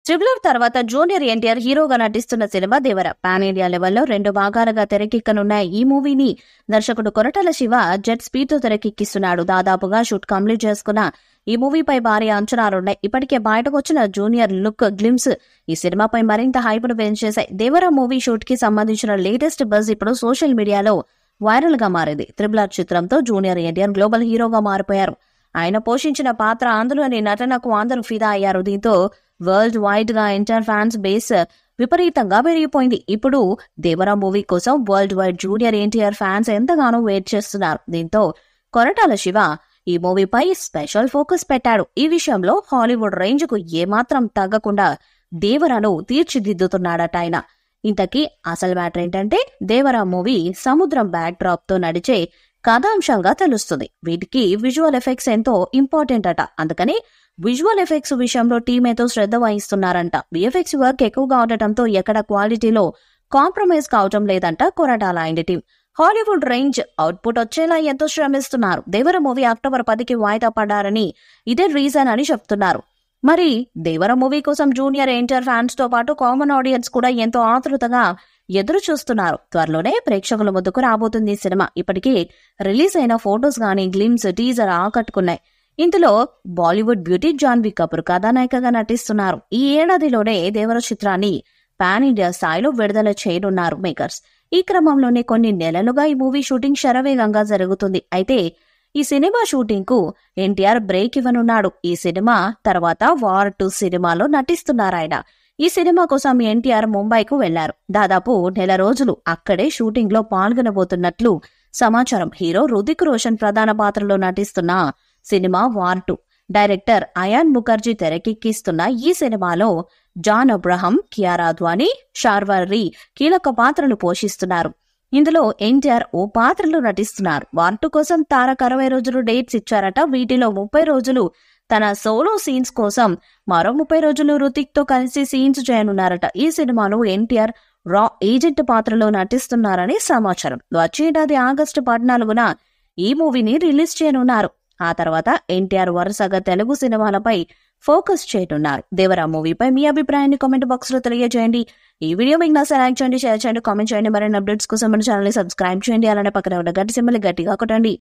ట్రిబులర్ తర్వాత జూనియర్ ఎన్టీఆర్ హీరోగా నటిస్తున్న సినిమా దేవర. పాన్ ఇండియా లెవెల్లో 2 భాగాలుగా తెరకెక్కనున్న ఈ మూవీని దర్శకుడు కొరటాల శివ జెట్ స్పీడ్ తో తెరకెక్కిస్తున్నాడు. దాదాపుగా షూట్ కంప్లీట్ చేసుకున్న ఈ మూవీపై భారీ అంచనాలున్నాయి. ఇప్పటికే బయటకు వచ్చిన జూనియర్ లుక్ గ్లిమ్స్ ఈ సినిమాపై మరింత హైప్ను పెంచేశాయి. దేవర మూవీ షూట్ కి సంబంధించిన లేటెస్ట్ బజ్ ఇప్పుడు సోషల్ మీడియాలో వైరల్ గా మారింది. ట్రిబులర్ చిత్రంతో జూనియర్ ఎన్టీఆర్ గ్లోబల్ హీరోగా మారిపోయారు. ఆయన పోషించిన పాత్ర, అందులోని నటనకు అందరూ ఫిదా అయ్యారు. దీంతో వరల్డ్ వైడ్ గా ఎన్టీఆర్ ఫ్యాన్స్ బేస్ విపరీతంగా పెరిగిపోయింది. ఇప్పుడు దేవరా మూవీ కోసం world wide junior NTR fans ఎంతగానో వెయిట్ చేస్తున్నారు. దీంతో కొరటాల శివ ఈ మూవీపై స్పెషల్ ఫోకస్ పెట్టాడు. ఈ విషయంలో హాలీవుడ్ రేంజ్ కు ఏమాత్రం తగ్గకుండా దేవరాను తీర్చిదిద్దుతున్నాడట ఆయన. ఇంతకీ అసలు మ్యాటర్ ఏంటంటే, దేవరా మూవీ సముద్రం బ్యాక్ డ్రాప్ తో నడిచే కథాంశంగా తెలుస్తుంది. వీటికి విజువల్ ఎఫెక్ట్స్ ఎంతో ఇంపార్టెంట్ అట. అందుకని విజువల్ ఎఫెక్ట్స్ విషయంలో టీమ్ ఎంతో శ్రద్ధ వహిస్తున్నారంట. విఎఫ్ఎక్స్ వర్క్ ఎక్కువగా ఉండటంతో ఎక్కడ క్వాలిటీలో కాంప్రమైజ్ కావటం లేదంట కొరటాల ఆయన టీం. హాలీవుడ్ రేంజ్ అవుట్పుట్ వచ్చేలా ఎంతో శ్రమిస్తున్నారు. దేవర మూవీ అక్టోబర్ 10కి వాయిదా పడ్డారని ఇదే రీజన్ అని చెప్తున్నారు. మరి దేవర మూవీ కోసం జూనియర్ ఎన్టీఆర్ ఫ్యాన్స్ తో పాటు కామన్ ఆడియన్స్ కూడా ఎంతో ఆతృతగా ఎదురు చూస్తున్నారు. త్వరలోనే ప్రేక్షకుల ముందుకు రాబోతుంది ఈ సినిమా. ఇప్పటికీ రిలీజ్ అయిన ఫోటోస్ గానీ, గ్లిమ్స్, టీజర్ ఆకట్టుకున్నాయి. ఇందులో బాలీవుడ్ బ్యూటీ జాన్వీ కపూర్ కథానాయికగా నటిస్తున్నారు. ఈ ఏడాదిలోనే దేవర చిత్రాన్ని పాన్ ఇండియా స్థాయిలో విడుదల చేయనున్నారు మేకర్స్. ఈ క్రమంలోనే కొన్ని నెలలుగా ఈ మూవీ షూటింగ్ శరవేగంగా జరుగుతుంది. అయితే ఈ సినిమా షూటింగ్ కు ఎన్టీఆర్ బ్రేక్ ఇవ్వనున్నాడు. ఈ సినిమా తర్వాత వార్ 2 సినిమాలో నటిస్తున్నారాయన. ఈ సినిమా కోసం ఎన్టీఆర్ ముంబైకు వెళ్లారు. దాదాపు నెల రోజులు అక్కడే షూటింగ్ లో పాల్గొనబోతున్నట్లు సమాచారం. హీరో హృతిక్ రోషన్ ప్రధాన పాత్రలో నటిస్తున్న cinema War 2. Director Ayan Mukherjee తెరకెక్కిస్తున్న ఈ సినిమాలో జాన్ అబ్రహం, కియారా అద్వానీ, షార్వరీ కీలక పాత్రలు పోషిస్తున్నారు. ఇందులో ఎన్టీఆర్ ఓ పాత్రలో నటిస్తున్నారు. వార్ 2 కోసం తారక్ 60 రోజులు డేట్స్ ఇచ్చారట. వీటిలో 30 రోజులు తన సోలో సీన్స్ కోసం, మరో 30 రోజులు హృతిక్ తో కలిసి సీన్స్ చేయనున్నారట. ఈ సినిమాలో ఎన్టీఆర్ రా ఏజెంట్ పాత్రలో నటిస్తున్నారని సమాచారం. వచ్చే ఏడాది ఆగస్టు 14న ఈ మూవీని రిలీజ్ చేయనున్నారు. ఆ తర్వాత ఎన్టీఆర్ వరుసగా తెలుగు సినిమాలపై ఫోకస్ చేయనున్నారు. దేవరా మూవీపై మీ అభిప్రాయాన్ని కామెంట్ బాక్స్ లో తెలియజేయండి. ఈ వీడియో మీకు నచ్చితే లైక్ చేయండి, షేర్ చేయండి, కామెంట్ చేయండి. మరిన్ని అప్డేట్స్ కోసం మన ఛానల్ ని సబ్స్క్రైబ్ చేయండి. అలానే పక్కన ఉన్న గంట సింబల్ గట్టిగా కొట్టండి.